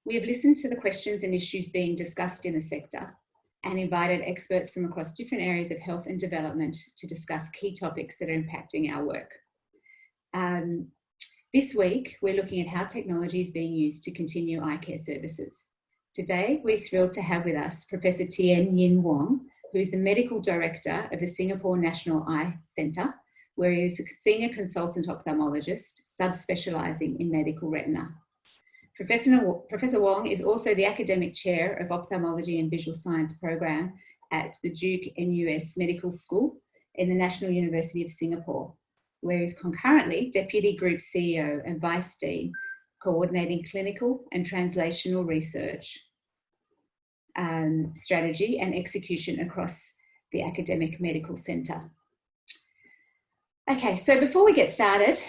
We have listened to the questions and issues being discussed in the sector and invited experts from across different areas of health and development to discuss key topics that are impacting our work. This week, we're looking at how technology is being used to continue eye care services. Today, we're thrilled to have with us Professor Tien Yin Wong, who is the Medical Director of the Singapore National Eye Centre, where he is a Senior Consultant Ophthalmologist, subspecialising in medical retina. Professor Wong is also the Academic Chair of Ophthalmology and Visual Science Program at the Jude NUS Medical School in the National University of Singapore, where he is concurrently Deputy Group CEO and Vice Dean, coordinating clinical and translational research, strategy and execution across the academic medical centre. Okay, so before we get started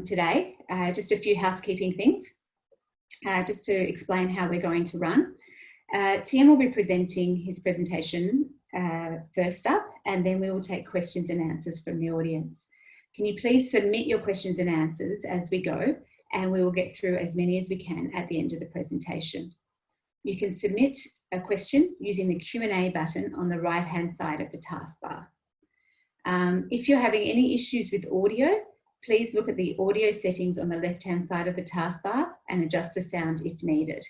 today, just a few housekeeping things. Just to explain how we're going to run. Tien will be presenting his presentation first up, and then we will take questions and answers from the audience. Can you please submit your questions and answers as we go, and we will get through as many as we can at the end of the presentation. You can submit a question using the Q&A button on the right-hand side of the taskbar. If you're having any issues with audio, please look at the audio settings on the left-hand side of the taskbar and adjust the sound if needed.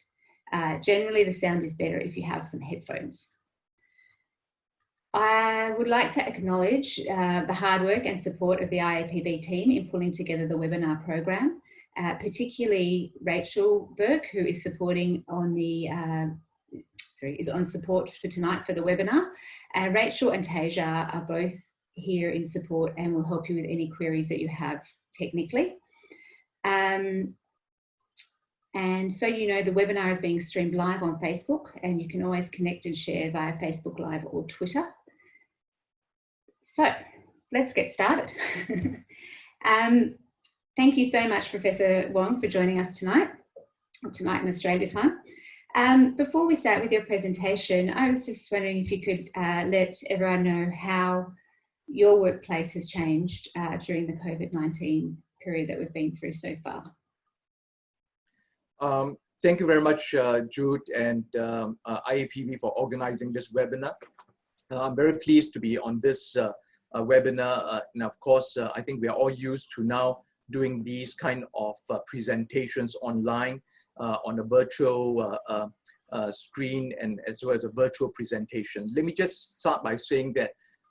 Generally, the sound is better if you have some headphones. I would like to acknowledge the hard work and support of the IAPB team in pulling together the webinar program, particularly Rachel Burke, who is supporting on the is on support for tonight for the webinar. Rachel and Tasia are both here in support and will help you with any queries that you have technically. And so you know, the webinar is being streamed live on Facebook, and you can always connect and share via Facebook Live or Twitter. So let's get started. Thank you so much, Professor Wong, for joining us tonight in Australia time. Before we start with your presentation, I was just wondering if you could let everyone know how your workplace has changed during the COVID-19 period that we've been through so far. Thank you very much, Jude and IAPB for organizing this webinar. I'm very pleased to be on this webinar. And of course, I think we are all used to now doing these kind of presentations online on a virtual screen and as well as a virtual presentation. Let me just start by saying that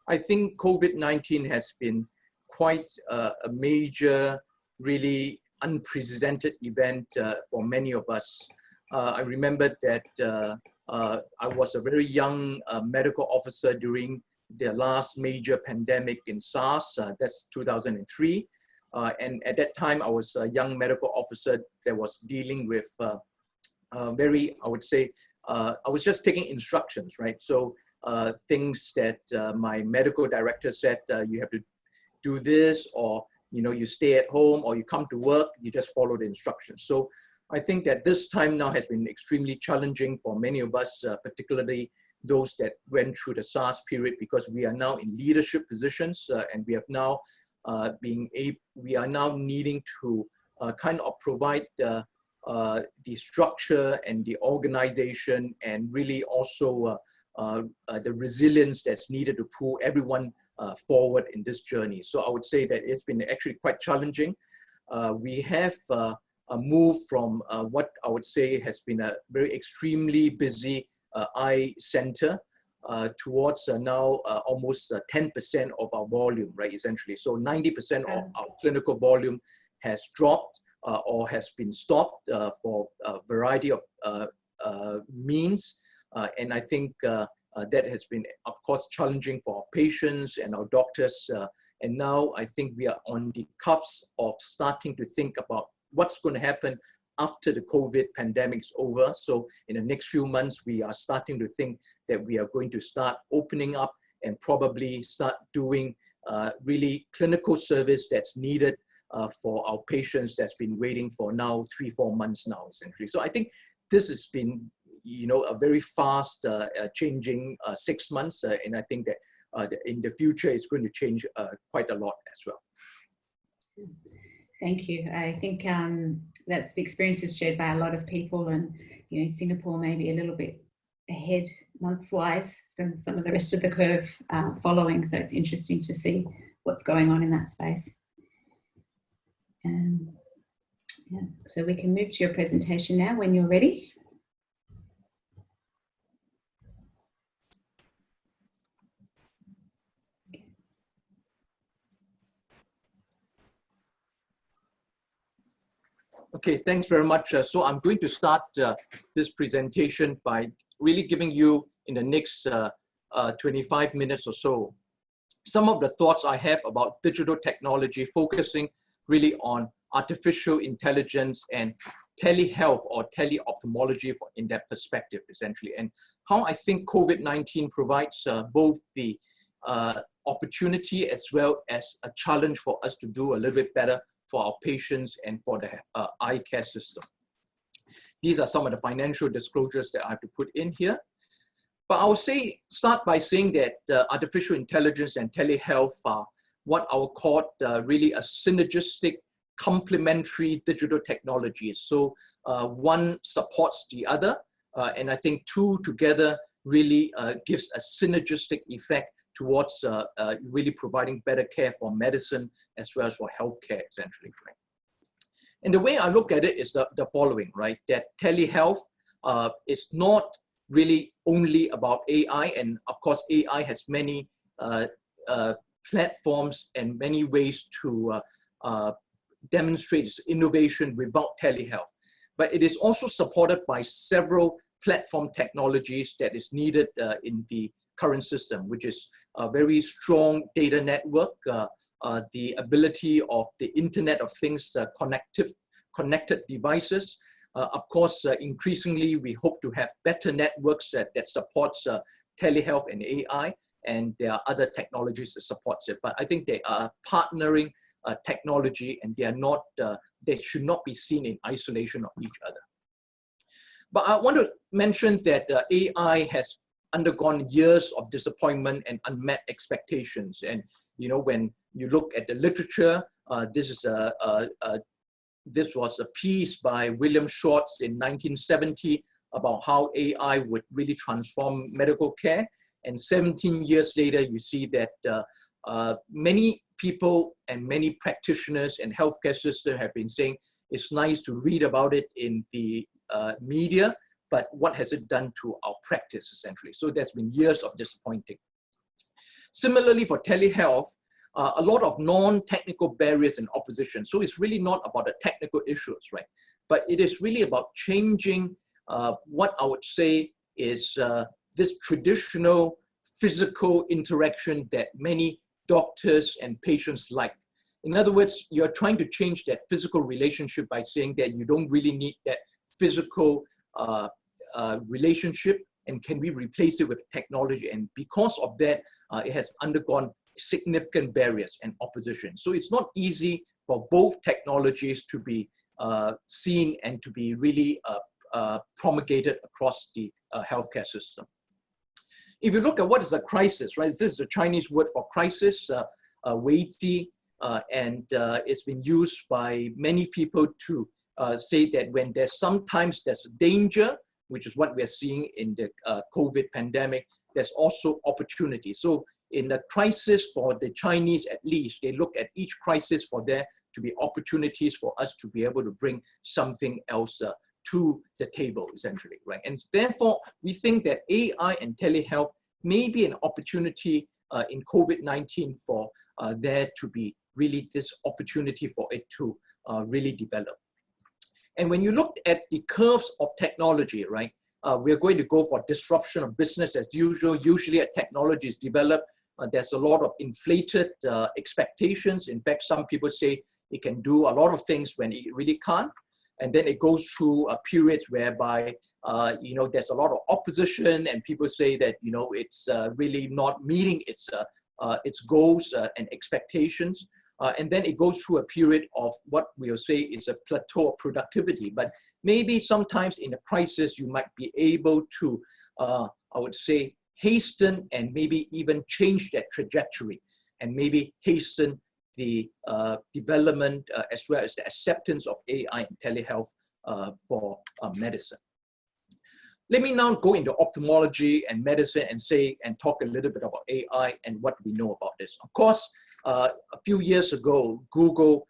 I think COVID-19 has been quite a major, really unprecedented event for many of us. I remember that I was a very young medical officer during the last major pandemic in SARS, that's 2003. And at that time, I was a young medical officer that was dealing with very, I would say, I was just taking instructions, right? So things that my medical director said, you have to do this, or you stay at home, or you come to work, you just follow the instructions. So I think that this time now has been extremely challenging for many of us, particularly those that went through the SARS period, because we are now in leadership positions and we have now we are now needing to kind of provide the structure and the organization, and really also the resilience that's needed to pull everyone forward in this journey. So I would say that it's been actually quite challenging. We have moved from what I would say has been a very extremely busy eye center towards now almost 10% of our volume, right, essentially. So 90% of our clinical volume has dropped or has been stopped for a variety of means. And I think that has been, of course, challenging for our patients and our doctors. And now I think we are on the cusp of starting to think about what's going to happen after the COVID pandemic is over. So in the next few months, we are starting to think that we are going to start opening up and probably start doing really clinical service that's needed for our patients that's been waiting for now 3-4 months now, essentially. So I think this has been, a very fast changing 6 months. And I think that in the future, it's going to change quite a lot as well. Thank you. I think that's the experiences shared by a lot of people, and Singapore may be a little bit ahead months-wise from some of the rest of the curve following. So it's interesting to see what's going on in that space. Yeah. So we can move to your presentation now when you're ready. Okay, thanks very much. So I'm going to start this presentation by really giving you, in the next 25 minutes or so, some of the thoughts I have about digital technology, focusing really on artificial intelligence and telehealth or tele-ophthalmology in that perspective, essentially, and how I think COVID-19 provides both the opportunity as well as a challenge for us to do a little bit better for our patients and for the eye care system. These are some of the financial disclosures that I have to put in here. But I will start by saying that artificial intelligence and telehealth are what I would call really a synergistic, complementary digital technologies. So one supports the other, and I think two together really gives a synergistic effect towards really providing better care for medicine as well as for healthcare, essentially. Right? And the way I look at it is the following, right? That telehealth is not really only about AI, and of course AI has many platforms and many ways to demonstrate its innovation without telehealth. But it is also supported by several platform technologies that is needed in the current system, which is a very strong data network, the ability of the Internet of Things, connected devices. Of course, increasingly, we hope to have better networks that supports telehealth and AI, and there are other technologies that supports it. But I think they are partnering technology, and they are not, they should not be seen in isolation of each other. But I want to mention that AI has undergone years of disappointment and unmet expectations. And when you look at the literature, this was a piece by William Schwartz in 1970 about how AI would really transform medical care. And 17 years later, you see that many people and many practitioners and healthcare system have been saying it's nice to read about it in the media, but what has it done to our practice, essentially? So there's been years of disappointing. Similarly, for telehealth, a lot of non-technical barriers and opposition. So it's really not about the technical issues, right? But it is really about changing what I would say is this traditional physical interaction that many doctors and patients like. In other words, you're trying to change that physical relationship by saying that you don't really need that physical relationship, and can we replace it with technology? And because of that, it has undergone significant barriers and opposition. So it's not easy for both technologies to be seen and to be really promulgated across the healthcare system. If you look at what is a crisis, right? This is the Chinese word for crisis, weizi, and it's been used by many people to say that when sometimes there's a danger, which is what we're seeing in the COVID pandemic, there's also opportunity. So in the crisis for the Chinese, at least, they look at each crisis for there to be opportunities for us to be able to bring something else to the table, essentially, right? And therefore, we think that AI and telehealth may be an opportunity in COVID-19 for there to be really this opportunity for it to really develop. And when you look at the curves of technology, right, we're going to go for disruption of business as usual. Usually a technology is developed, there's a lot of inflated expectations. In fact, some people say it can do a lot of things when it really can't. And then it goes through periods whereby, there's a lot of opposition, and people say that, it's really not meeting its goals and expectations. And then it goes through a period of what we'll say is a plateau of productivity. But maybe sometimes in a crisis, you might be able to, I would say, hasten and maybe even change that trajectory, and maybe hasten the development as well as the acceptance of AI and telehealth for medicine. Let me now go into ophthalmology and medicine and talk a little bit about AI and what we know about this. Of course, a few years ago, Google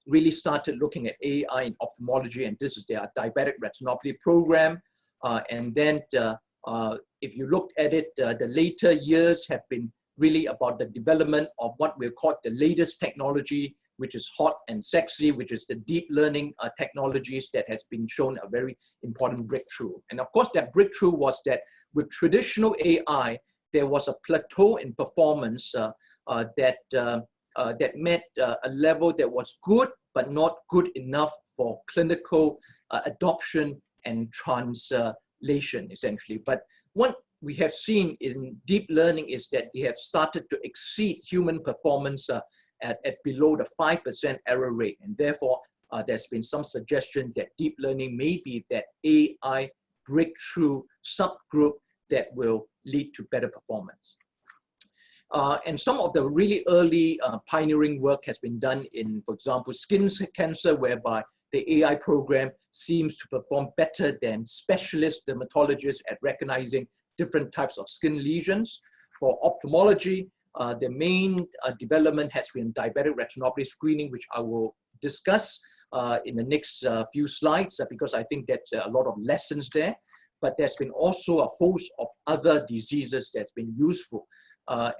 really started looking at AI in ophthalmology, and this is their diabetic retinopathy program. And then if you look at it, the later years have been really about the development of what we call the latest technology, which is hot and sexy, which is the deep learning technologies that has been shown a very important breakthrough. And of course, that breakthrough was that with traditional AI, there was a plateau in performance that met a level that was good, but not good enough for clinical adoption and translation, essentially. But what we have seen in deep learning is that they have started to exceed human performance at below the 5% error rate. And therefore, there's been some suggestion that deep learning may be that AI breakthrough subgroup that will lead to better performance. And some of the really early pioneering work has been done in, for example, skin cancer, whereby the AI program seems to perform better than specialist dermatologists at recognizing different types of skin lesions. For ophthalmology, the main development has been diabetic retinopathy screening, which I will discuss in the next few slides, because I think that's a lot of lessons there. But there's been also a host of other diseases that's been useful.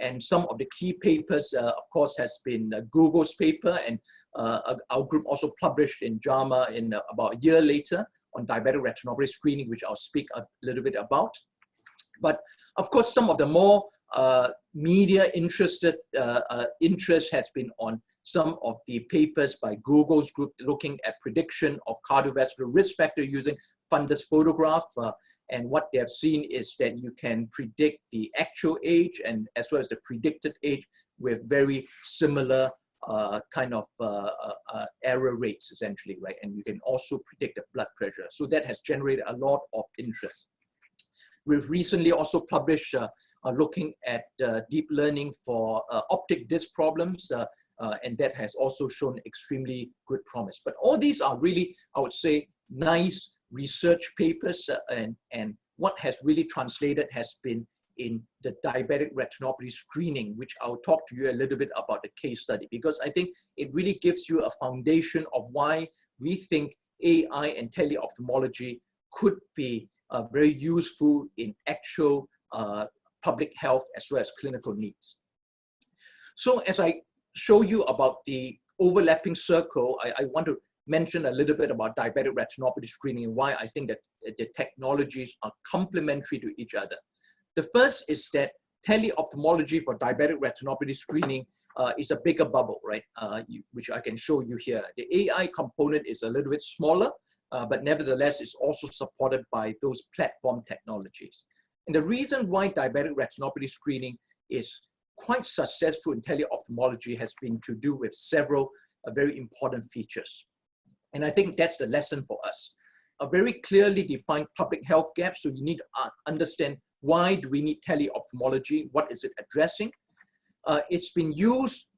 And some of the key papers, of course, has been Google's paper, and our group also published in JAMA in about a year later on diabetic retinopathy screening, which I'll speak a little bit about. But of course, some of the more media interest has been on some of the papers by Google's group looking at prediction of cardiovascular risk factor using fundus photograph. And what they have seen is that you can predict the actual age and as well as the predicted age with very similar kind of error rates, essentially, right? And you can also predict the blood pressure. So that has generated a lot of interest. We've recently also published looking at deep learning for optic disc problems, and that has also shown extremely good promise. But all these are really, I would say, nice research papers, and what has really translated has been in the diabetic retinopathy screening, which I'll talk to you a little bit about the case study, because I think it really gives you a foundation of why we think AI and teleophthalmology could be very useful in actual public health as well as clinical needs. So as I show you about the overlapping circle, I want to mention a little bit about diabetic retinopathy screening and why I think that the technologies are complementary to each other. The first is that teleophthalmology for diabetic retinopathy screening is a bigger bubble, right? Which I can show you here. The AI component is a little bit smaller, but nevertheless, it's also supported by those platform technologies. And the reason why diabetic retinopathy screening is quite successful in teleophthalmology has been to do with several very important features. And I think that's the lesson for us. A very clearly defined public health gap, so you need to understand why do we need teleophthalmology, what is it addressing? It's been used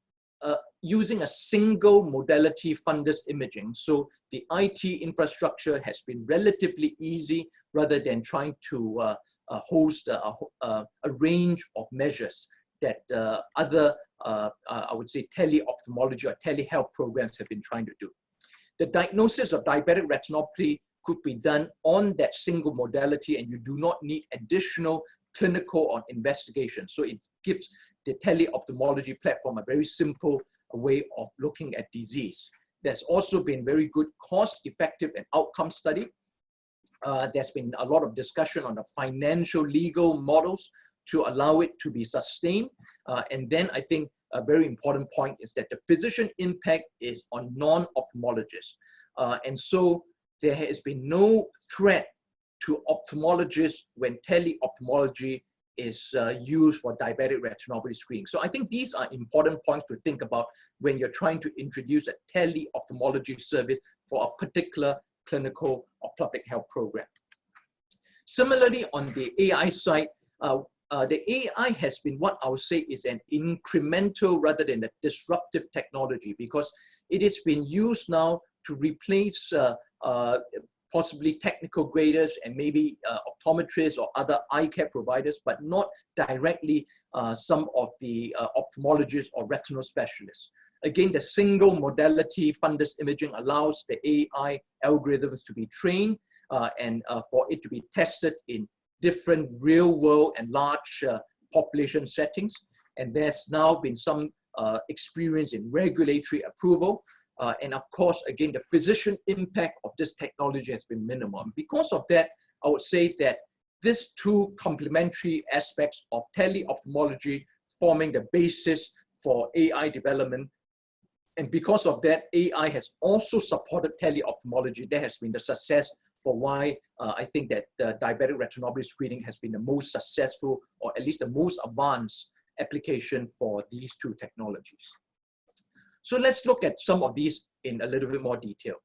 using a single modality fundus imaging. So the IT infrastructure has been relatively easy rather than trying to host a range of measures that other, I would say, teleophthalmology or telehealth programs have been trying to do. The diagnosis of diabetic retinopathy could be done on that single modality, and you do not need additional clinical or investigation. So it gives the teleophthalmology platform a very simple way of looking at disease. There's also been very good cost-effective and outcome study. There's been a lot of discussion on the financial legal models to allow it to be sustained. And then I think a very important point is that the physician impact is on non-ophthalmologists. And so there has been no threat to ophthalmologists when teleophthalmology is used for diabetic retinopathy screening. So I think these are important points to think about when you're trying to introduce a teleophthalmology service for a particular clinical or public health program. Similarly, on the AI side, the AI has been what I would say is an incremental rather than a disruptive technology, because it has been used now to replace possibly technical graders and maybe optometrists or other eye care providers, but not directly some of the ophthalmologists or retinal specialists. Again, the single modality fundus imaging allows the AI algorithms to be trained and for it to be tested in different real world and large population settings. And there's now been some experience in regulatory approval. And of course, again, the physician impact of this technology has been minimal. And because of that, I would say that these two complementary aspects of tele-ophthalmology forming the basis for AI development. And because of that, AI has also supported tele-ophthalmology. That has been the success for why I think that the diabetic retinopathy screening has been the most successful, or at least the most advanced application for these two technologies. So let's look at some of these in a little bit more detail.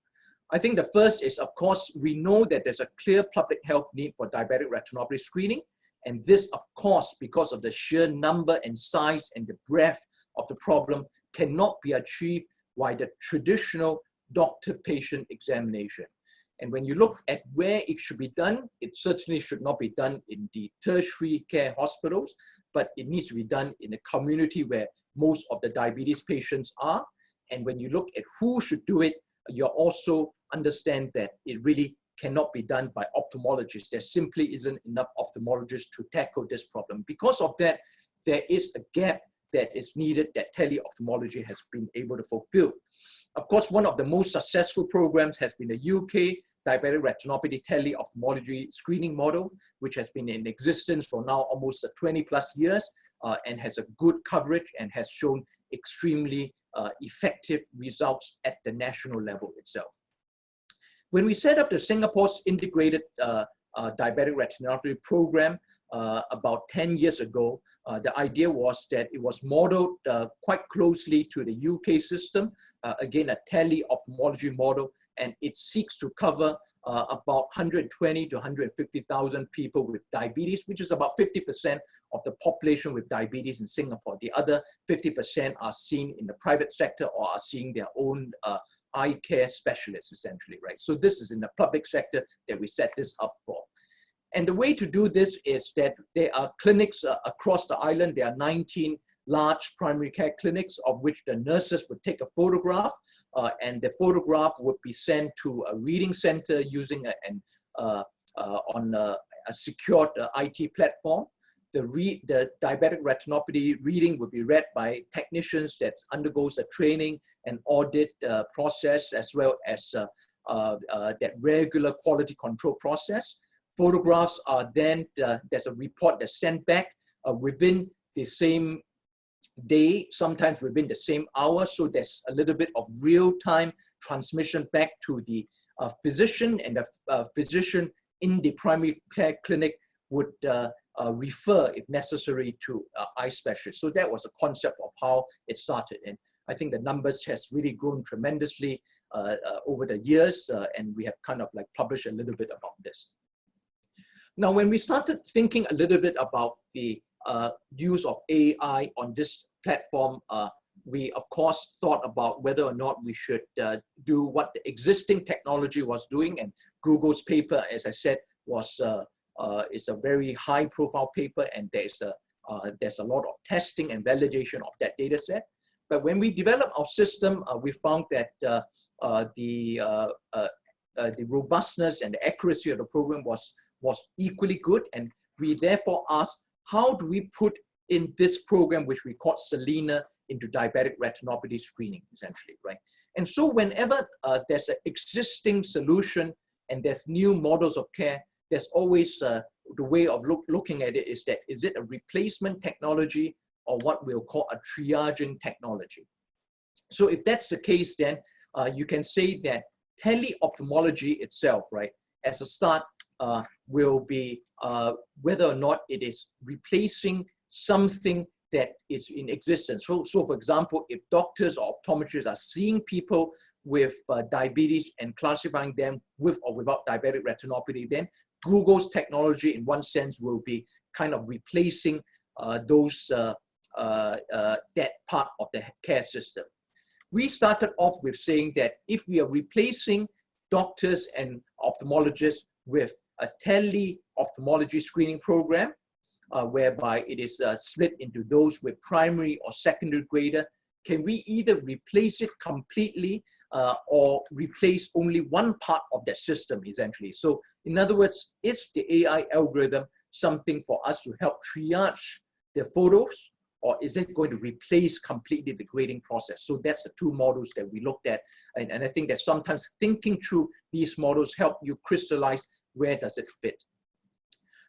I think the first is, of course, we know that there's a clear public health need for diabetic retinopathy screening. And this, of course, because of the sheer number and size and the breadth of the problem, cannot be achieved by the traditional doctor-patient examination. And when you look at where it should be done, it certainly should not be done in the tertiary care hospitals, but it needs to be done in a community where most of the diabetes patients are. And when you look at who should do it, you also understand that it really cannot be done by ophthalmologists. There simply isn't enough ophthalmologists to tackle this problem. Because of that, there is a gap that is needed that tele-ophthalmology has been able to fulfill. Of course, one of the most successful programs has been the UK diabetic retinopathy tele-ophthalmology screening model, which has been in existence for now almost 20+ years and has a good coverage and has shown extremely effective results at the national level itself. When we set up the Singapore's integrated diabetic retinopathy program about 10 years ago, the idea was that it was modeled quite closely to the UK system, again, a tele-ophthalmology model, and it seeks to cover about 120 to 150,000 people with diabetes, which is about 50% of the population with diabetes in Singapore. The other 50% are seen in the private sector or are seeing their own eye care specialists, essentially, right? So this is in the public sector that we set this up for. And the way to do this is that there are clinics across the island. There are 19 large primary care clinics, of which the nurses would take a photograph, and the photograph would be sent to a reading center using on a secured IT platform. The diabetic retinopathy reading would be read by technicians that undergoes a training and audit process, as well as that regular quality control process. Photographs are then, there's a report that's sent back within the same day, sometimes within the same hour. So there's a little bit of real-time transmission back to the physician, and the physician in the primary care clinic would refer, if necessary, to eye specialists. So that was a concept of how it started. And I think the numbers has really grown tremendously over the years, and we have kind of like published a little bit about this. Now, when we started thinking a little bit about the use of AI on this platform, we of course thought about whether or not we should do what the existing technology was doing. And Google's paper, as I said, was is a very high-profile paper, and there's a lot of testing and validation of that data set. But when we developed our system, we found that the robustness and the accuracy of the program was equally good, and we therefore asked, how do we put in this program, which we call Selena, into diabetic retinopathy screening, essentially, right? And so whenever there's an existing solution and there's new models of care, there's always the way of looking at it is that, is it a replacement technology or what we'll call a triaging technology? So if that's the case, then you can say that tele-ophthalmology itself, right, as a start, will be whether or not it is replacing something that is in existence. So for example, if doctors or optometrists are seeing people with diabetes and classifying them with or without diabetic retinopathy, then Google's technology in one sense will be kind of replacing that part of the care system. We started off with saying that if we are replacing doctors and ophthalmologists with a tele-ophthalmology screening program, whereby it is split into those with primary or secondary grader, can we either replace it completely or replace only one part of that system, essentially? So in other words, is the AI algorithm something for us to help triage the photos, or is it going to replace completely the grading process? So that's the two models that we looked at. And I think that sometimes thinking through these models help you crystallize where does it fit.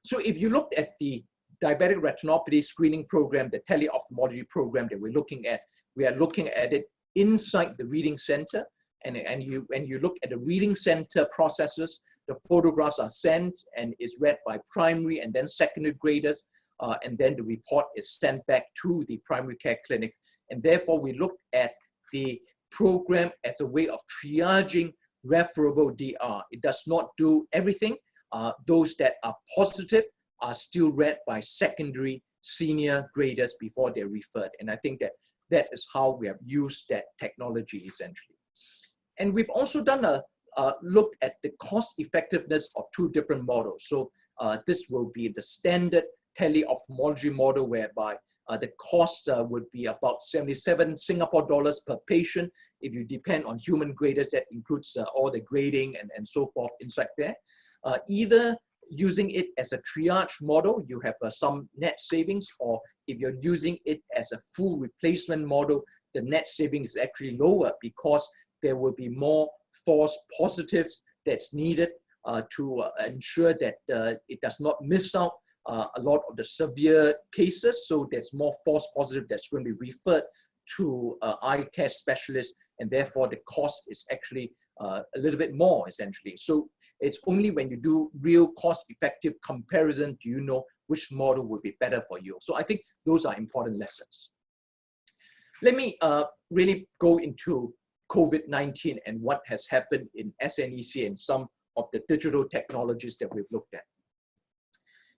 So if you looked at the diabetic retinopathy screening program, the tele-ophthalmology program that we're looking at, we are looking at it inside the reading center. And when you look at the reading center processes, the photographs are sent and is read by primary and then secondary graders. And then the report is sent back to the primary care clinics. And therefore, we look at the program as a way of triaging referable DR. It does not do everything. Those that are positive are still read by secondary senior graders before they're referred. And I think that that is how we have used that technology essentially. And we've also done a look at the cost effectiveness of two different models. So this will be the standard tele-ophthalmology model, whereby the cost would be about 77 Singapore dollars per patient. If you depend on human graders, that includes all the grading and so forth inside there. Either using it as a triage model, you have some net savings, or if you're using it as a full replacement model, the net savings is actually lower because there will be more false positives that's needed to ensure that it does not miss out a lot of the severe cases. So there's more false positive that's going to be referred to eye care specialists, and therefore the cost is actually a little bit more essentially. So it's only when you do real cost-effective comparison do you know which model would be better for you. So I think those are important lessons. Let me really go into COVID-19 and what has happened in SA ECM and some of the digital technologies that we've looked at.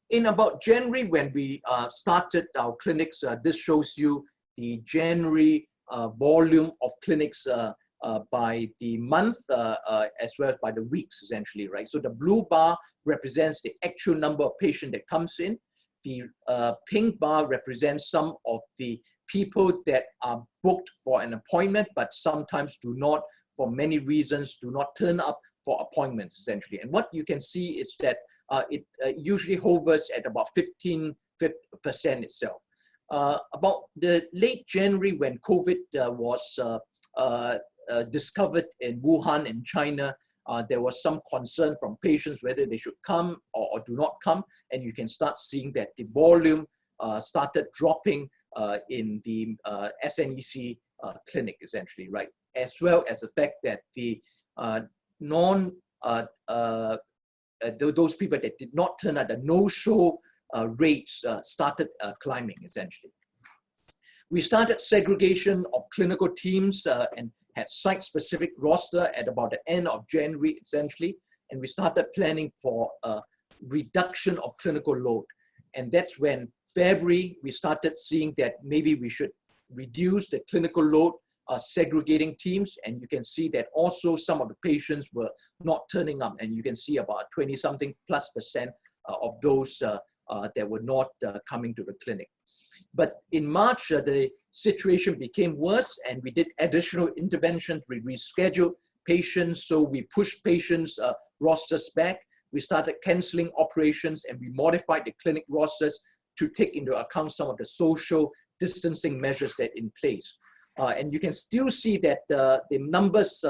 In about January, when we started our clinics, this shows you the January volume of clinics by the month as well as by the weeks, essentially, right? So the blue bar represents the actual number of patients that comes in. The pink bar represents some of the people that are booked for an appointment, but sometimes do not, for many reasons, do not turn up for appointments, essentially. And what you can see is that it usually hovers at about 15% itself. About the late January, when COVID was discovered in Wuhan in China, there was some concern from patients whether they should come or do not come. And you can start seeing that the volume started dropping in the SNEC clinic, essentially, right? As well as the fact that the those people that did not turn out, the no-show rates started climbing, essentially. We started segregation of clinical teams and had site-specific roster at about the end of January, essentially. And we started planning for a reduction of clinical load. And that's when February, we started seeing that maybe we should reduce the clinical load, segregating teams. And you can see that also some of the patients were not turning up. And you can see about 20-something plus % of those that were not coming to the clinic. But in March, the situation became worse and we did additional interventions. We rescheduled patients, so we pushed patients' rosters back. We started canceling operations and we modified the clinic rosters to take into account some of the social distancing measures that are in place. And you can still see that the numbers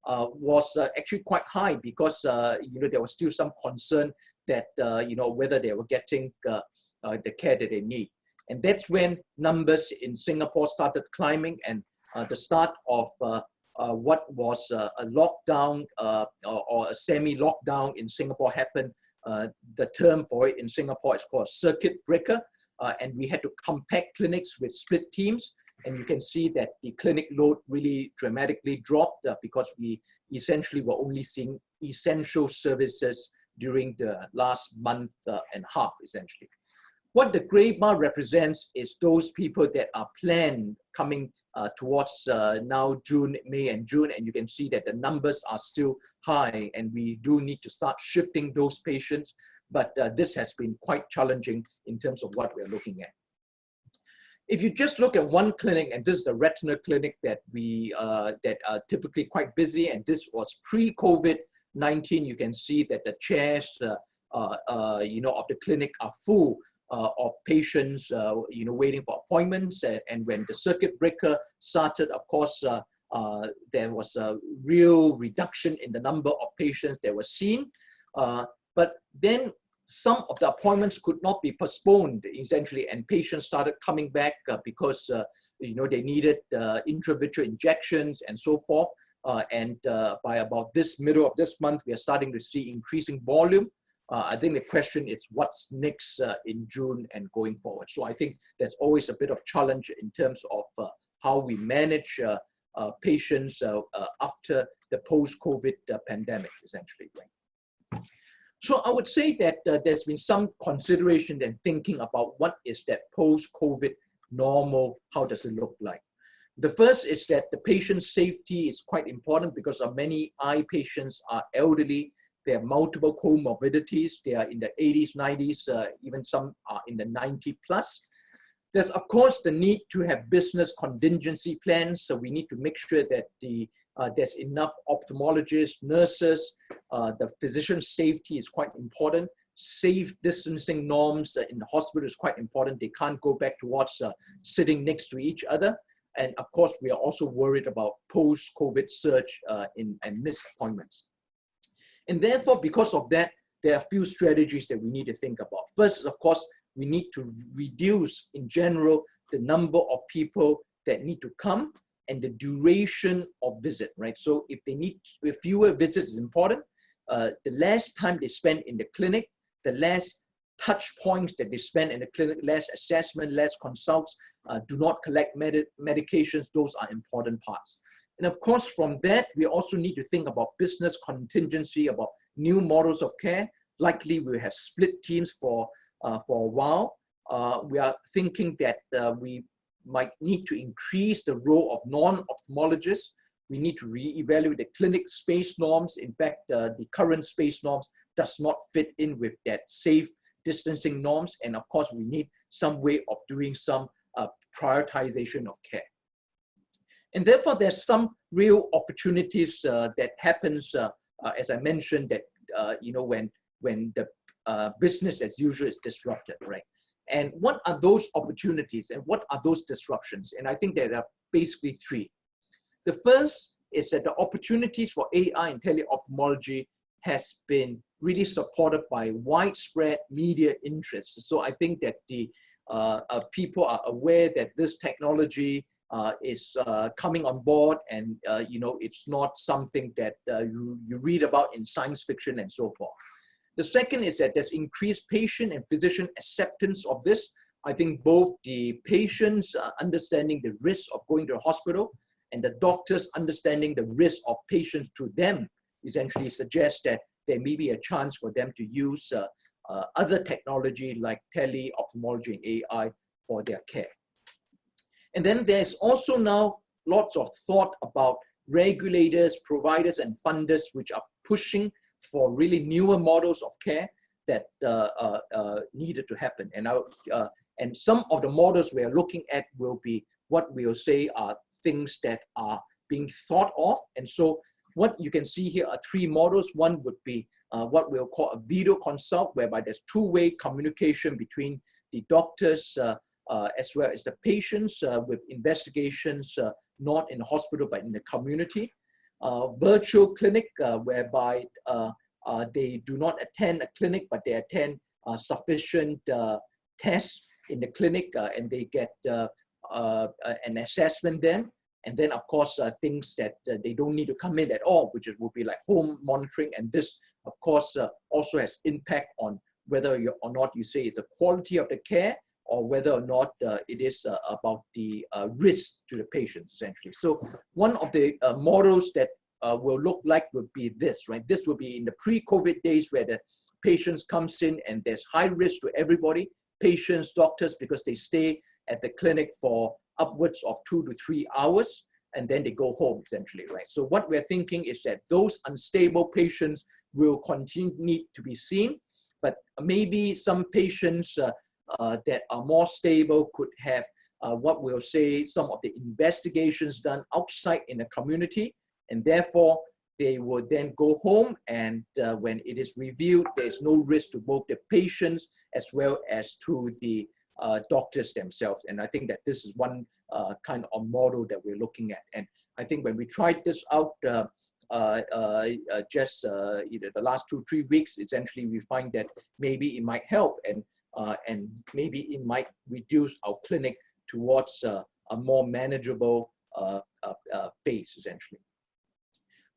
was actually quite high because there was still some concern that whether they were getting the care that they need. And that's when numbers in Singapore started climbing, and the start of what was a lockdown or a semi-lockdown in Singapore happened. The term for it in Singapore is called circuit breaker, and we had to compact clinics with split teams. And you can see that the clinic load really dramatically dropped because we essentially were only seeing essential services during the last month and a half, essentially. What the gray bar represents is those people that are planned coming towards now June, May and June, and you can see that the numbers are still high, and we do need to start shifting those patients, but this has been quite challenging in terms of what we're looking at. If you just look at one clinic, and this is the retina clinic that we that are typically quite busy, and this was pre-COVID-19, you can see that the chairs of the clinic are full of patients waiting for appointments, and when the circuit breaker started, of course, there was a real reduction in the number of patients that were seen. But then some of the appointments could not be postponed, essentially, and patients started coming back because they needed intravitreal injections and so forth. By about this middle of this month, we are starting to see increasing volume. I think the question is what's next in June and going forward. So I think there's always a bit of challenge in terms of how we manage patients after the post-COVID pandemic, essentially. Right? So I would say that there's been some consideration and thinking about what is that post-COVID normal, how does it look like? The first is that the patient safety is quite important because many eye patients are elderly. They have multiple comorbidities. They are in the 80s, 90s, even some are in the 90 plus. There's, of course, the need to have business contingency plans. So we need to make sure that there's enough ophthalmologists, nurses. The physician safety is quite important. Safe distancing norms in the hospital is quite important. They can't go back towards sitting next to each other. And of course, we are also worried about post-COVID surge and missed appointments. And therefore, because of that, there are a few strategies that we need to think about. First is, of course, we need to reduce, in general, the number of people that need to come and the duration of visit, right? So if fewer visits is important, the less time they spend in the clinic, the less touch points that they spend in the clinic, less assessment, less consults, do not collect medications, those are important parts. And of course, from that, we also need to think about business contingency, about new models of care. Likely we have split teams for a while. We are thinking that we might need to increase the role of non-ophthalmologists. We need to reevaluate the clinic space norms. In fact, the current space norms does not fit in with that safe distancing norms. And of course, we need some way of doing some prioritization of care. And therefore, there's some real opportunities that happens, as I mentioned, that when the business as usual is disrupted, right? And what are those opportunities and what are those disruptions? And I think there are basically three. The first is that the opportunities for AI and tele-ophthalmology has been really supported by widespread media interest. So I think that the people are aware that this technology is coming on board, and it's not something that you read about in science fiction and so forth. The second is that there's increased patient and physician acceptance of this. I think both the patients understanding the risk of going to a hospital and the doctors understanding the risk of patients to them essentially suggests that there may be a chance for them to use other technology like tele-ophthalmology and AI for their care. And then there's also now lots of thought about regulators, providers, and funders which are pushing for really newer models of care that needed to happen. And some of the models we are looking at will be what we'll say are things that are being thought of. And so what you can see here are three models. One would be what we'll call a video consult, whereby there's two-way communication between the doctors as well as the patients with investigations not in the hospital but in the community. Virtual clinic, whereby they do not attend a clinic, but they attend sufficient tests in the clinic and they get an assessment then. And then, of course, things that they don't need to come in at all, which will be like home monitoring. And this, of course, also has impact on whether or not you say it's the quality of the care or whether or not it is about the risk to the patient, essentially. So one of the models that will look like would be this, right? This will be in the pre-COVID days where the patients comes in and there's high risk to everybody. patients, doctors, because they stay at the clinic for upwards of 2 to 3 hours, and then they go home essentially, right? So what we're thinking is that those unstable patients will continue need to be seen, but maybe some patients that are more stable could have what we'll say some of the investigations done outside in the community, and therefore they will then go home, and when it is reviewed, there's no risk to both the patients as well as to the doctors themselves. And I think that this is one kind of model that we're looking at. And I think when we tried this out just the last 2-3 weeks, essentially we find that maybe it might help, and maybe it might reduce our clinic towards a more manageable phase essentially.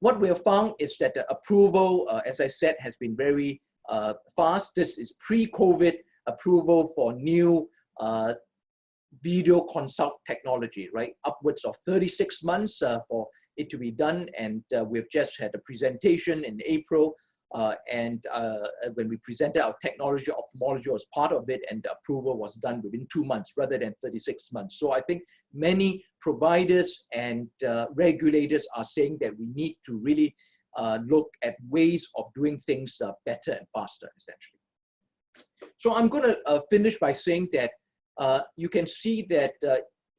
What we have found is that the approval, as I said, has been very fast. This is pre-COVID approval for new video consult technology, right? Upwards of 36 months for it to be done. And we've just had a presentation in April. When we presented our technology, ophthalmology was part of it, and the approval was done within 2 months rather than 36 months. So I think many providers and regulators are saying that we need to really look at ways of doing things better and faster, essentially. So I'm going to finish by saying that you can see that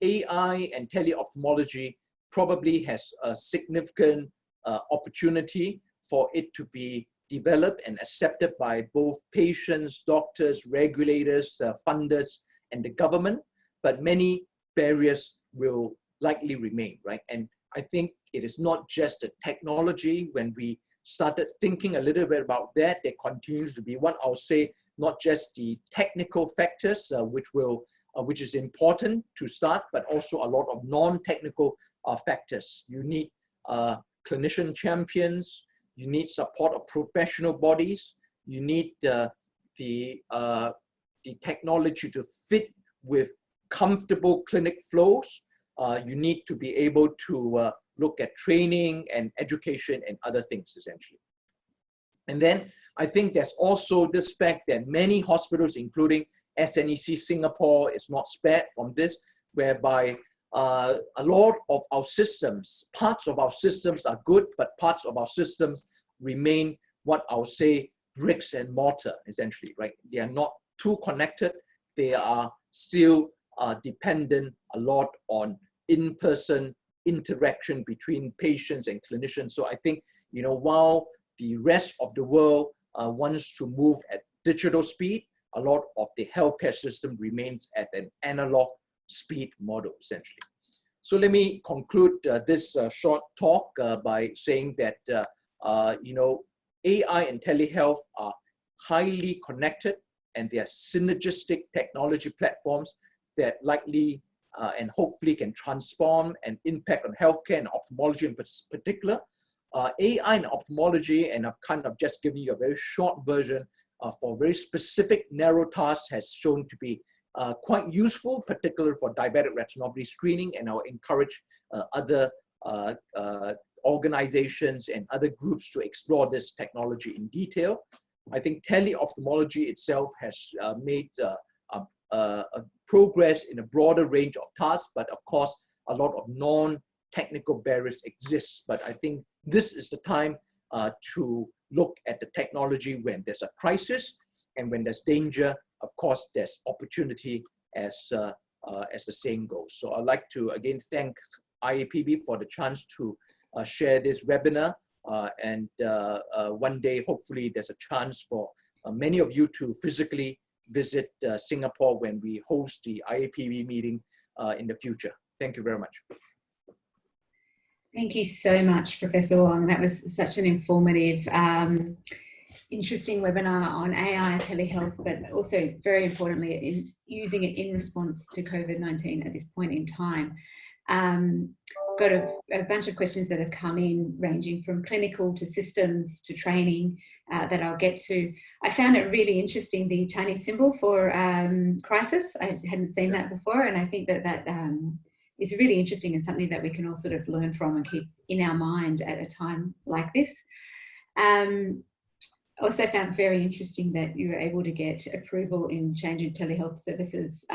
AI and teleophthalmology probably has a significant opportunity for it to be developed and accepted by both patients, doctors, regulators, funders, and the government, but many barriers will likely remain, right? And I think it is not just the technology. When we started thinking a little bit about that, there continues to be one, I'll say, not just the technical factors, which is important to start, but also a lot of non-technical factors. You need clinician champions, you need support of professional bodies, you need the technology to fit with comfortable clinic flows, you need to be able to look at training and education and other things essentially. And then I think there's also this fact that many hospitals, including SNEC Singapore, is not spared from this, whereby a lot of our systems, parts of our systems are good, but parts of our systems remain what I'll say bricks and mortar, essentially, right? They are not too connected. They are still dependent a lot on in-person interaction between patients and clinicians. So I think, while the rest of the world wants to move at digital speed, a lot of the healthcare system remains at an analog speed model, essentially. So let me conclude this short talk by saying that, AI and telehealth are highly connected, and they are synergistic technology platforms that likely and hopefully can transform and impact on healthcare and ophthalmology in particular. AI and ophthalmology, and I've kind of just given you a very short version for very specific narrow tasks, has shown to be quite useful, particularly for diabetic retinopathy screening, and I'll encourage other organizations and other groups to explore this technology in detail. I think teleophthalmology itself has made progress in a broader range of tasks, but of course, a lot of non-technical barriers exist. But I think this is the time to look at the technology when there's a crisis, and when there's danger, of course, there's opportunity, as the saying goes. So I'd like to again thank IAPB for the chance to share this webinar, and one day, hopefully, there's a chance for many of you to physically visit Singapore when we host the IAPB meeting in the future. Thank you very much. Thank you so much, Professor Wong. That was such an informative, interesting webinar on AI and telehealth, but also very importantly, in using it in response to COVID-19 at this point in time. Got a bunch of questions that have come in, ranging from clinical to systems to training, that I'll get to. I found it really interesting, the Chinese symbol for crisis. I hadn't seen that before, and I think that is really interesting and something that we can all sort of learn from and keep in our mind at a time like this. Also found very interesting that you were able to get approval in changing telehealth services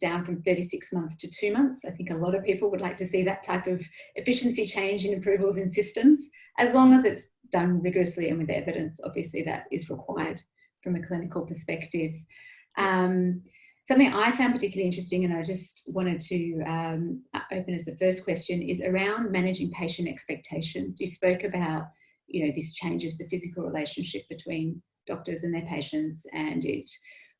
down from 36 months to 2 months. I think a lot of people would like to see that type of efficiency change in approvals in systems, as long as it's done rigorously and with evidence. Obviously, that is required from a clinical perspective. Something I found particularly interesting, and I just wanted to open as the first question, is around managing patient expectations. You spoke about, this changes the physical relationship between doctors and their patients, and it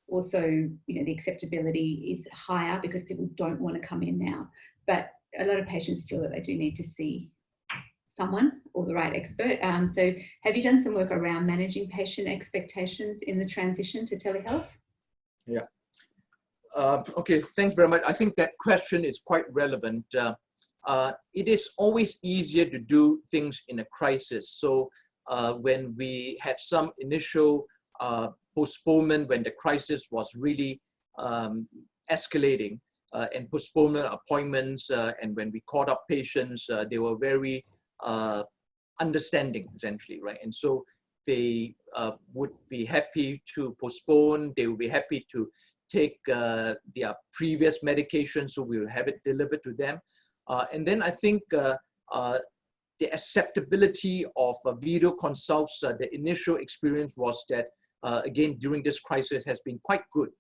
also, the acceptability is higher because people don't want to come in now. But a lot of patients feel that they do need to see someone or the right expert. So have you done some work around managing patient expectations in the transition to telehealth? Yeah. Okay, thanks very much. I think that question is quite relevant. It is always easier to do things in a crisis. So when we had some initial postponement, when the crisis was really escalating, and postponement appointments, and when we called up patients, they were very understanding, essentially, right? And so they would be happy to postpone. They would be happy to take their previous medication, so we will have it delivered to them. And then I think the acceptability of video consults, the initial experience was that, again, during this crisis has been quite good.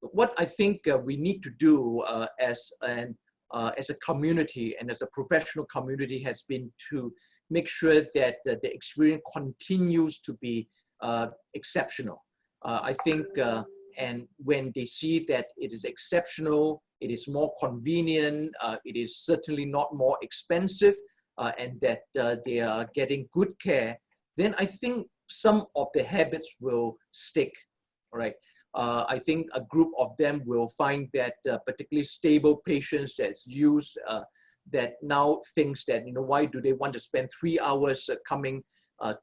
What I think we need to do as a community and as a professional community has been to make sure that the experience continues to be exceptional. I think, and when they see that it is exceptional, it is more convenient, it is certainly not more expensive, and that they are getting good care, then I think some of the habits will stick, all right? I think a group of them will find that particularly stable patients that's used, that now thinks that, why do they want to spend 3 hours coming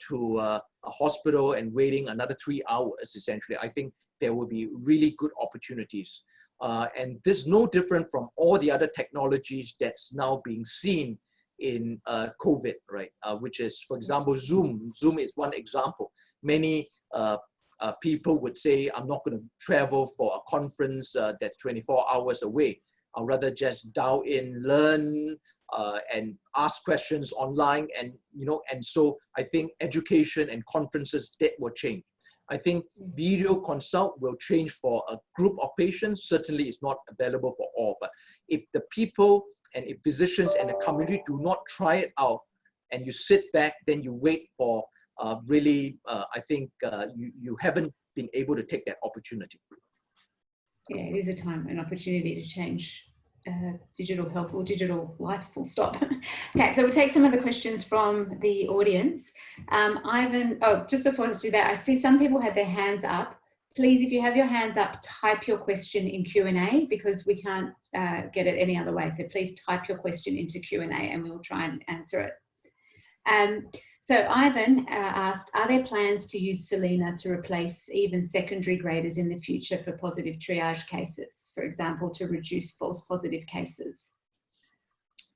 to a hospital and waiting another 3 hours, essentially. I think there will be really good opportunities. And this is no different from all the other technologies that's now being seen in COVID, right? Which is, for example, Zoom. Zoom is one example. Many people would say, I'm not going to travel for a conference that's 24 hours away. I'll rather just dial in, learn, and ask questions online. And, and so I think education and conferences, that will change. I think video consult will change for a group of patients. Certainly it's not available for all, but if the people and if physicians and the community do not try it out and you sit back, then you wait for really, I think you haven't been able to take that opportunity. Yeah, it is a time, an opportunity to change digital health or digital life, full stop. Okay, so we'll take some of the questions from the audience. Ivan, just before I do that, I see some people had their hands up. Please, if you have your hands up, type your question in Q&A because we can't get it any other way. So please type your question into Q&A and we'll try and answer it. So Ivan asked, are there plans to use Selena to replace even secondary graders in the future for positive triage cases, for example, to reduce false positive cases?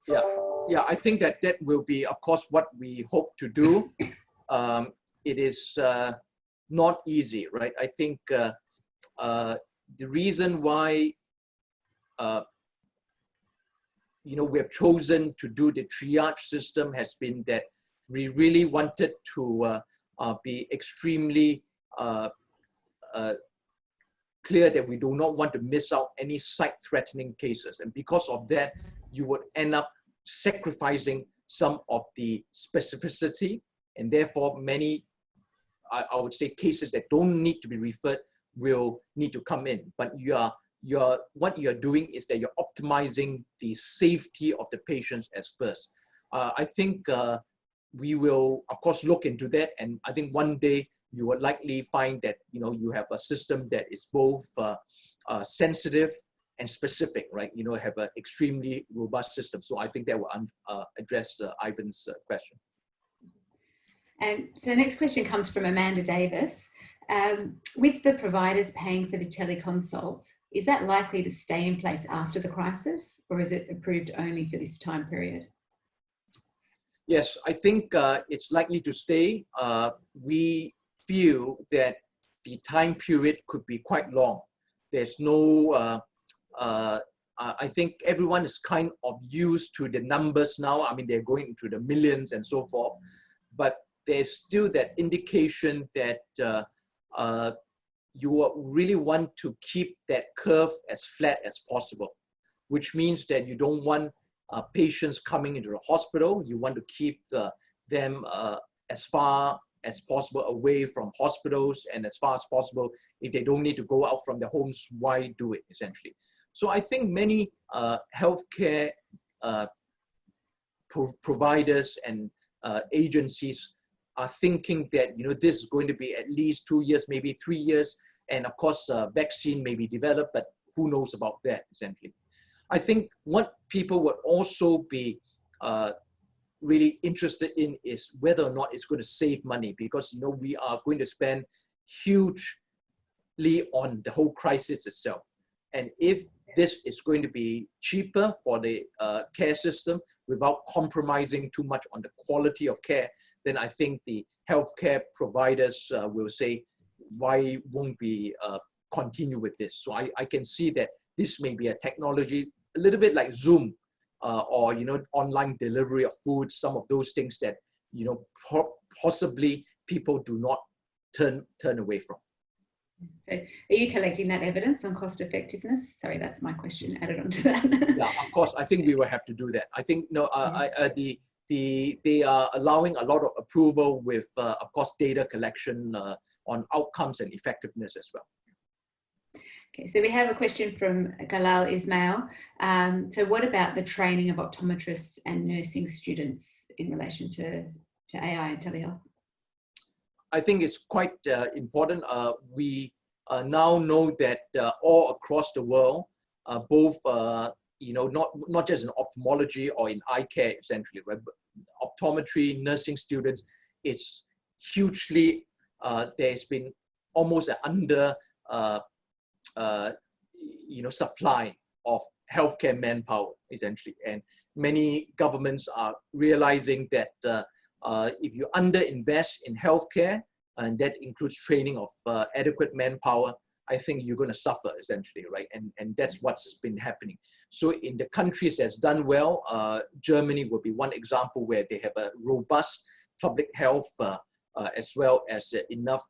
Yeah, I think that will be, of course, what we hope to do. It is not easy, right? I think the reason why we have chosen to do the triage system has been that we really wanted to be extremely clear that we do not want to miss out any sight-threatening cases. And because of that, you would end up sacrificing some of the specificity, and therefore many, I would say, cases that don't need to be referred will need to come in. But what you're doing is that you're optimizing the safety of the patients as first. I think we will, of course, look into that, and I think one day you would likely find that you have a system that is both sensitive and specific, right? Have an extremely robust system. So I think that will address Ivan's question. And so the next question comes from Amanda Davis. With the providers paying for the teleconsults, is that likely to stay in place after the crisis, or is it approved only for this time period? Yes, I think it's likely to stay. We feel that the time period could be quite long. There's no, I think everyone is kind of used to the numbers now. I mean, they're going into the millions and so forth, but there's still that indication that you really want to keep that curve as flat as possible, which means that you don't want patients coming into the hospital. You want to keep them as far as possible away from hospitals, and as far as possible, if they don't need to go out from their homes, why do it, essentially? So I think many healthcare providers and agencies are thinking that, you know, this is going to be at least 2 years, maybe 3 years, and of course, vaccine may be developed, but who knows about that, essentially. I think what people would also be really interested in is whether or not it's going to save money, because, you know, we are going to spend hugely on the whole crisis itself. And if this is going to be cheaper for the care system without compromising too much on the quality of care, then I think the healthcare providers will say, why won't we continue with this? So I can see that this may be a technology, a little bit like Zoom, or, you know, online delivery of food, some of those things that, you know, possibly people do not turn away from. So are you collecting that evidence on cost effectiveness? Sorry, that's my question added onto that. Yeah, of course, I think we will have to do that. I think, no, they are allowing a lot of approval with, of course, data collection on outcomes and effectiveness as well. Okay, so we have a question from Galal Ismail. So what about the training of optometrists and nursing students in relation to AI and telehealth? I think it's quite important. We now know that all across the world, both, you know, not just in ophthalmology or in eye care, essentially, right? But optometry, nursing students, is hugely, there's been almost an under, you know, supply of healthcare manpower, essentially. And many governments are realizing that if you underinvest in healthcare, and that includes training of adequate manpower, I think you're going to suffer, essentially, right? And that's what's been happening. So in the countries that's done well, Germany would be one example where they have a robust public health as well as enough,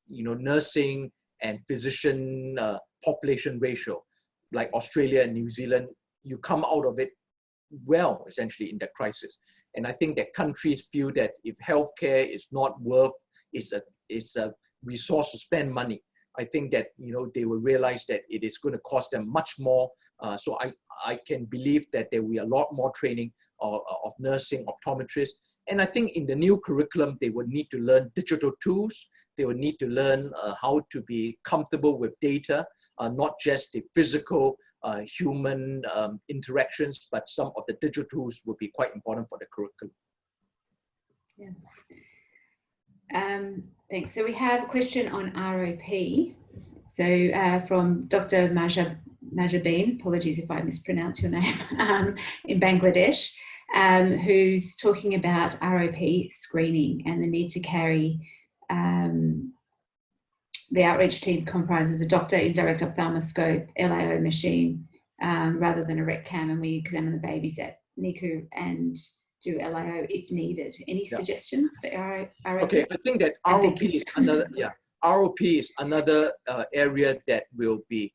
you know, nursing and physician population ratio. Like Australia and New Zealand, you come out of it well, essentially, in the crisis. And I think that countries feel that if healthcare is not worth, it's a resource to spend money, I think that, you know, they will realize that it is going to cost them much more. So I can believe that there will be a lot more training of nursing optometrists. And I think in the new curriculum, they would need to learn digital tools. They would need to learn how to be comfortable with data, not just the physical human interactions, but some of the digital tools would be quite important for the curriculum. Yeah. Thanks. So we have a question on ROP. So from Dr. Majabeen, apologies if I mispronounce your name, in Bangladesh, who's talking about ROP screening and the need to carry, the outreach team comprises a doctor, indirect ophthalmoscope, LAO machine, rather than a rec cam, and we examine the babies at NICU and do LAO if needed. Any suggestions for ROP? Okay, I think that ROP is another, ROP is another area that will be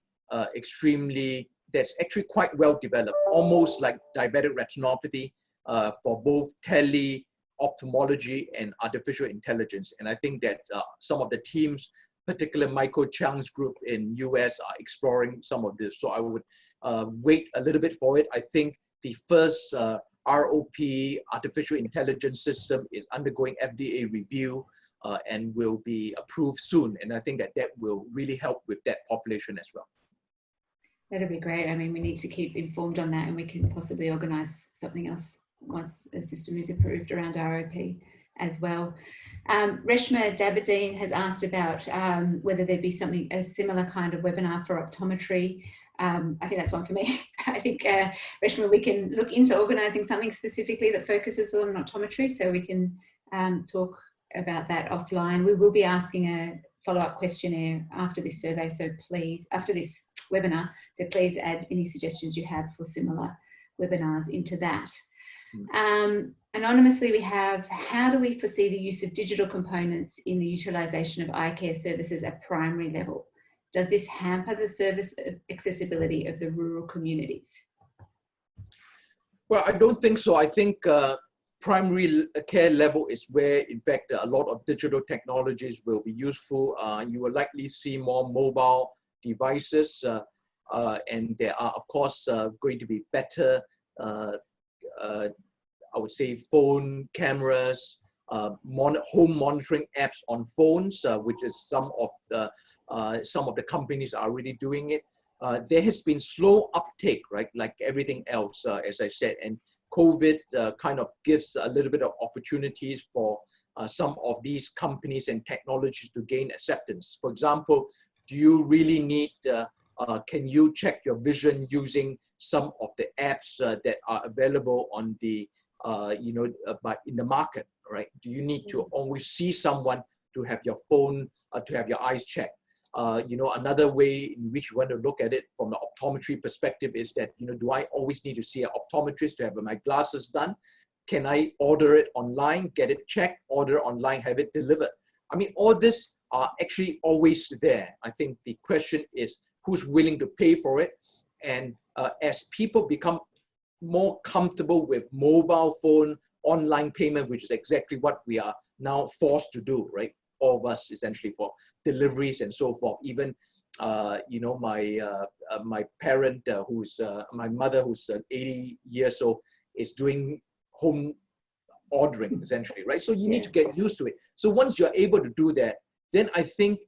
that's actually quite well developed, almost like diabetic retinopathy for both ophthalmology and artificial intelligence. And I think that some of the teams, particularly Michael Chang's group in US, are exploring some of this. So I would wait a little bit for it. I think the first ROP, artificial intelligence system, is undergoing FDA review and will be approved soon. And I think that that will really help with that population as well. That'd be great. I mean, we need to keep informed on that, and we can possibly organise something else once a system is approved around ROP as well. Reshma Dabadeen has asked about whether there'd be something, a similar kind of webinar for optometry. I think that's one for me. I think, Reshma, we can look into organising something specifically that focuses on optometry, so we can talk about that offline. We will be asking a follow-up questionnaire after this survey, so please, after this webinar, so please add any suggestions you have for similar webinars into that. Anonymously, we have, how do we foresee the use of digital components in the utilisation of eye care services at primary level? Does this hamper the service accessibility of the rural communities? Well, I don't think so. I think primary care level is where, in fact, a lot of digital technologies will be useful. You will likely see more mobile devices, and there are, of course, going to be better I would say phone cameras, home monitoring apps on phones, which is some of the companies are already doing it. There has been slow uptake, right? Like everything else, as I said, and COVID kind of gives a little bit of opportunities for some of these companies and technologies to gain acceptance. For example, do you really need, can you check your vision using some of the apps that are available on the in the market, right? Do you need to always see someone to have your phone, to have your eyes checked? Another way in which you want to look at it from the optometry perspective is that, do I always need to see an optometrist to have my glasses done? Can I order it online, get it checked, order online, have it delivered? I mean, all this are actually always there. I think the question is who's willing to pay for it? And as people become more comfortable with mobile phone, online payment, which is exactly what we are now forced to do, right? All of us essentially for deliveries and so forth. Even, my parent, my mother, who's 80 years old, is doing home ordering essentially, right? So you need to get used to it. So once you're able to do that, then I think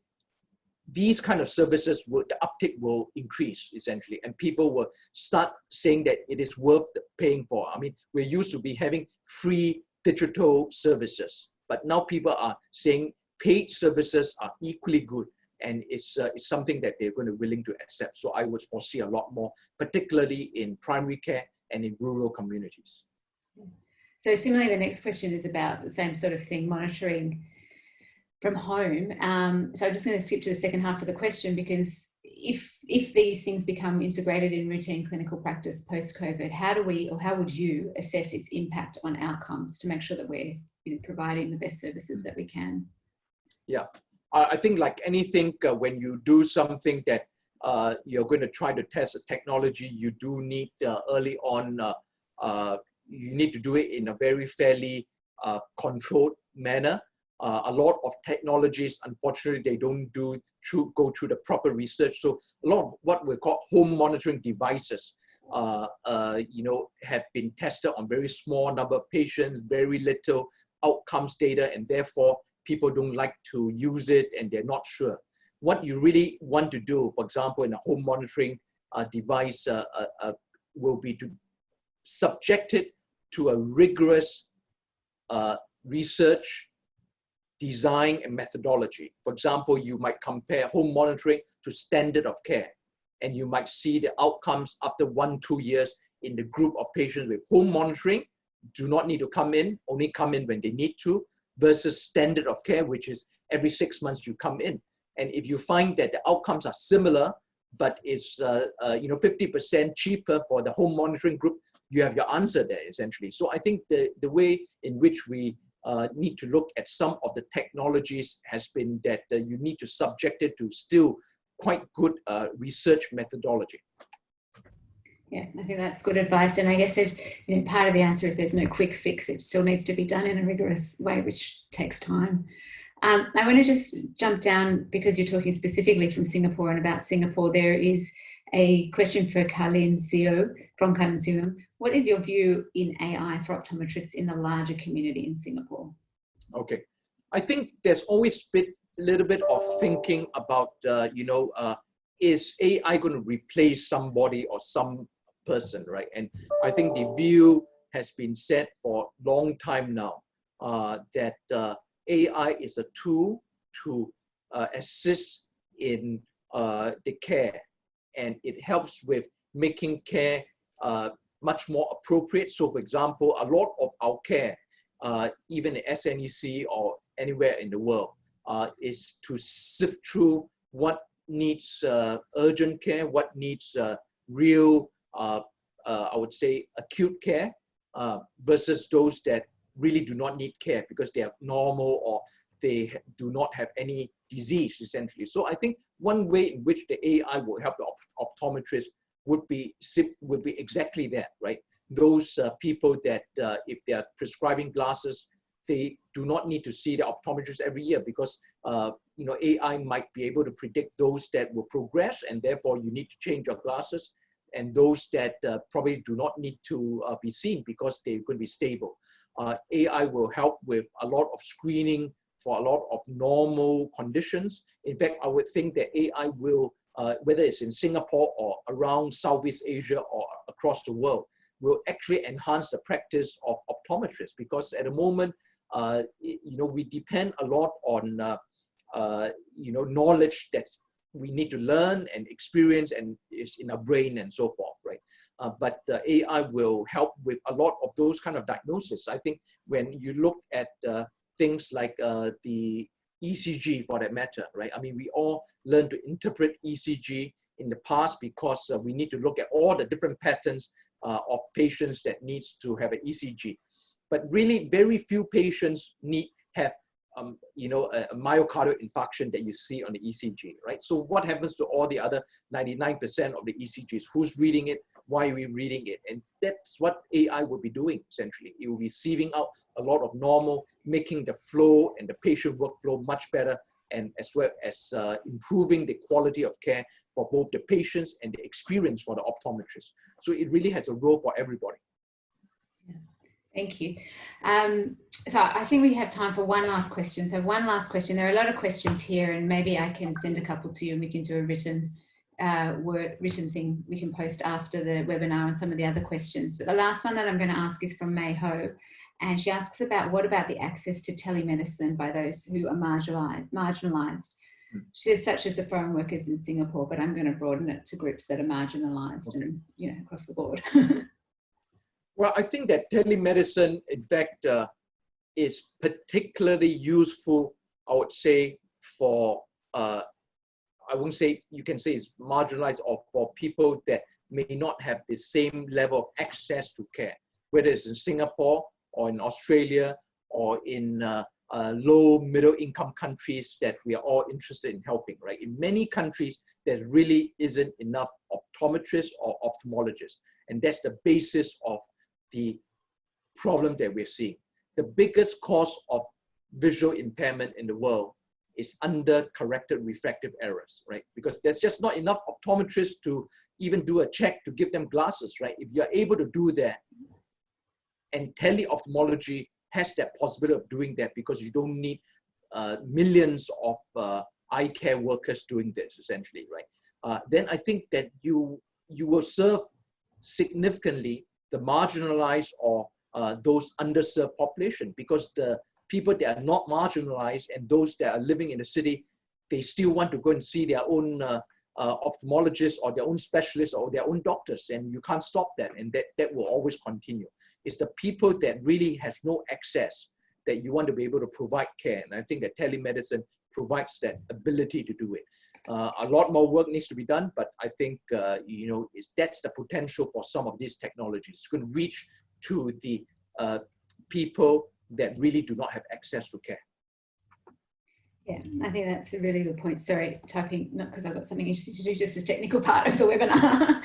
these kind of services, the uptake will increase essentially, and people will start saying that it is worth paying for. I mean, we're used to be having free digital services, but now people are saying paid services are equally good, and it's something that they're going to be willing to accept. So I would foresee a lot more, particularly in primary care and in rural communities. So similarly, the next question is about the same sort of thing, monitoring from home. So I'm just going to skip to the second half of the question, because if these things become integrated in routine clinical practice post-COVID, how would you assess its impact on outcomes to make sure that we're providing the best services that we can? Yeah, I think like anything, when you do something that you're going to try to test a technology, you do need early on, you need to do it in a very fairly controlled manner. A lot of technologies, unfortunately, they don't go through the proper research. So a lot of what we call home monitoring devices, have been tested on very small number of patients, very little outcomes data, and therefore people don't like to use it and they're not sure. What you really want to do, for example, in a home monitoring device, will be to subject it to a rigorous research, design, and methodology. For example, you might compare home monitoring to standard of care, and you might see the outcomes after 1-2 years in the group of patients with home monitoring, do not need to come in, only come in when they need to, versus standard of care, which is every 6 months you come in. And if you find that the outcomes are similar, but it's 50% cheaper for the home monitoring group, you have your answer there essentially. So I think the way in which we need to look at some of the technologies has been that you need to subject it to still quite good research methodology. Yeah, I think that's good advice. And I guess there's, part of the answer is there's no quick fix. It still needs to be done in a rigorous way, which takes time. I want to just jump down, because you're talking specifically from Singapore and about Singapore. There is a question for Carlin Seo, from Carlin Seo. What is your view in AI for optometrists in the larger community in Singapore? Okay. I think there's always been a little bit of thinking about, is AI going to replace somebody or some person, right? And I think the view has been set for a long time now that AI is a tool to assist in the care, and it helps with making care much more appropriate. So for example, a lot of our care, even the SNEC or anywhere in the world, is to sift through what needs urgent care, what needs real, I would say, acute care, versus those that really do not need care because they are normal or they do not have any disease, essentially. So I think one way in which the AI will help the optometrists would be exactly that, right? Those people that if they are prescribing glasses, they do not need to see the optometrist every year because you know, AI might be able to predict those that will progress and therefore you need to change your glasses, and those that probably do not need to be seen because they're going to be stable. AI will help with a lot of screening for a lot of normal conditions. In fact, I would think that AI will, whether it's in Singapore or around Southeast Asia or across the world, will actually enhance the practice of optometrists, because at the moment, you know, we depend a lot on you know, knowledge that we need to learn and experience and is in our brain and so forth, right? But AI will help with a lot of those kind of diagnoses. I think when you look at things like the ECG for that matter, right? I mean, we all learn to interpret ECG in the past because we need to look at all the different patterns of patients that needs to have an ECG. But really very few patients have you know, a myocardial infarction that you see on the ECG, right? So what happens to all the other 99% of the ECGs? Who's reading it? Why are we reading it? And that's what AI will be doing, essentially. It will be sieving out a lot of normal, making the flow and the patient workflow much better, and as well as improving the quality of care for both the patients and the experience for the optometrists. So it really has a role for everybody. Thank you. So I think we have time for one last question. So one last question. There are a lot of questions here, and maybe I can send a couple to you and we can do a written thing we can post after the webinar on some of the other questions. But the last one that I'm going to ask is from May Ho, and she asks about what about the access to telemedicine by those who are marginalised. She says such as the foreign workers in Singapore, but I'm going to broaden it to groups that are marginalised and, you know, across the board. Well, I think that telemedicine, in fact, is particularly useful, I would say, for, I wouldn't say, you can say it's marginalized, or for people that may not have the same level of access to care, whether it's in Singapore or in Australia or in low middle income countries that we are all interested in helping, right? In many countries, there really isn't enough optometrists or ophthalmologists. And that's the basis of the problem that we're seeing. The biggest cause of visual impairment in the world is under-corrected refractive errors, right? Because there's just not enough optometrists to even do a check to give them glasses, right? If you're able to do that, and tele-ophthalmology has that possibility of doing that because you don't need millions of eye care workers doing this, essentially, right? Then I think that you will serve significantly the marginalized or those underserved population, because the people that are not marginalized and those that are living in the city, they still want to go and see their own ophthalmologists or their own specialists or their own doctors, and you can't stop that, and that will always continue. It's the people that really has no access that you want to be able to provide care, and I think that telemedicine provides that ability to do it. A lot more work needs to be done, but I think you know, that's the potential for some of these technologies. It's going to reach to the people that really do not have access to care. Yeah, I think that's a really good point. Sorry, typing, not because I've got something interesting to do, just a technical part of the webinar.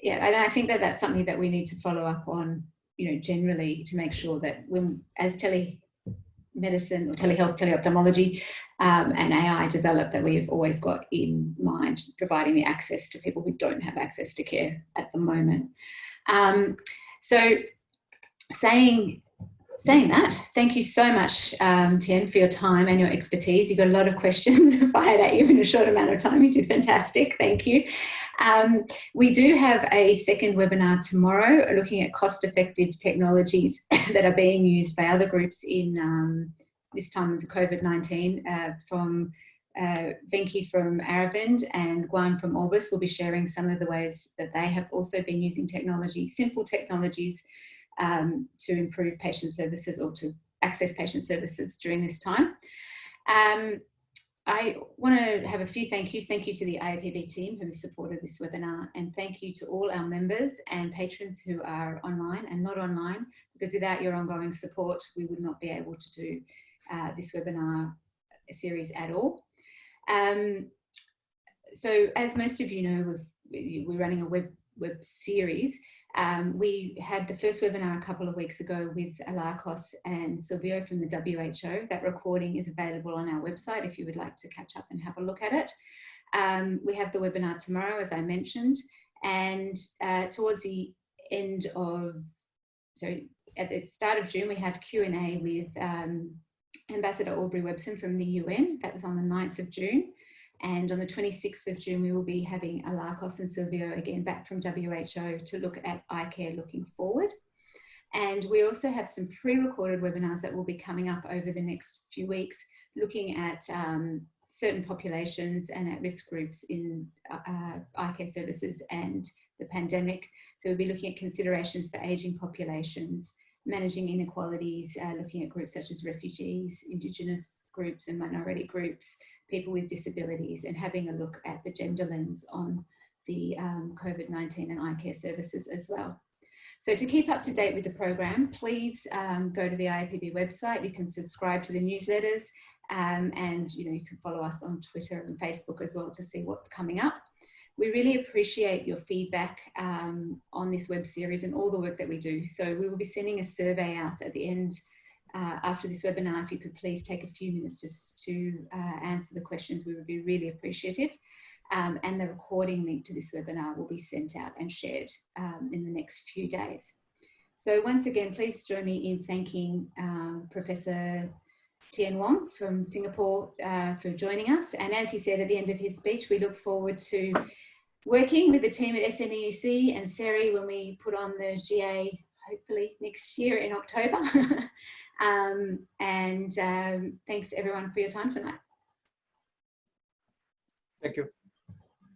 Yeah, and I think that that's something that we need to follow up on, you know, generally, to make sure that when, as telemedicine or telehealth, teleophthalmology and AI develop, that we've always got in mind providing the access to people who don't have access to care at the moment. So saying that, thank you so much, Tien, for your time and your expertise. You got a lot of questions fired at you in a short amount of time. You did fantastic. Thank you. We do have a second webinar tomorrow looking at cost-effective technologies that are being used by other groups in this time of the COVID-19. From Venki from Aravind and Guan from Orbis will be sharing some of the ways that they have also been using technology, simple technologies, to improve patient services or to access patient services during this time. I want to have a few thank yous. Thank you to the IAPB team who supported this webinar, and thank you to all our members and patrons who are online and not online, because without your ongoing support, we would not be able to do this webinar series at all. So as most of you know, we're running a web series. We had the first webinar a couple of weeks ago with Alarcos and Silvio from the WHO. That recording is available on our website if you would like to catch up and have a look at it. We have the webinar tomorrow, as I mentioned, and towards the end of, at the start of June, we have Q&A with Ambassador Aubrey Webson from the UN. That was on the 9th of June. And on the 26th of June, we will be having Alarcos and Silvio again back from WHO to look at eye care looking forward. And we also have some pre-recorded webinars that will be coming up over the next few weeks, looking at certain populations and at-risk groups in eye care services and the pandemic. So we'll be looking at considerations for ageing populations, managing inequalities, looking at groups such as refugees, Indigenous groups and minority groups, people with disabilities, and having a look at the gender lens on the COVID-19 and eye care services as well. So to keep up to date with the program, please go to the IAPB website. You can subscribe to the newsletters, and you can follow us on Twitter and Facebook as well to see what's coming up. We really appreciate your feedback on this web series and all the work that we do. So we will be sending a survey out at the end after this webinar. If you could please take a few minutes just to answer the questions, we would be really appreciative. And the recording link to this webinar will be sent out and shared in the next few days. So once again, please join me in thanking Professor Tien Wong from Singapore for joining us. And as he said at the end of his speech, we look forward to working with the team at SA ECM and SERI when we put on the GA, hopefully next year in October. Thanks everyone for your time tonight. Thank you.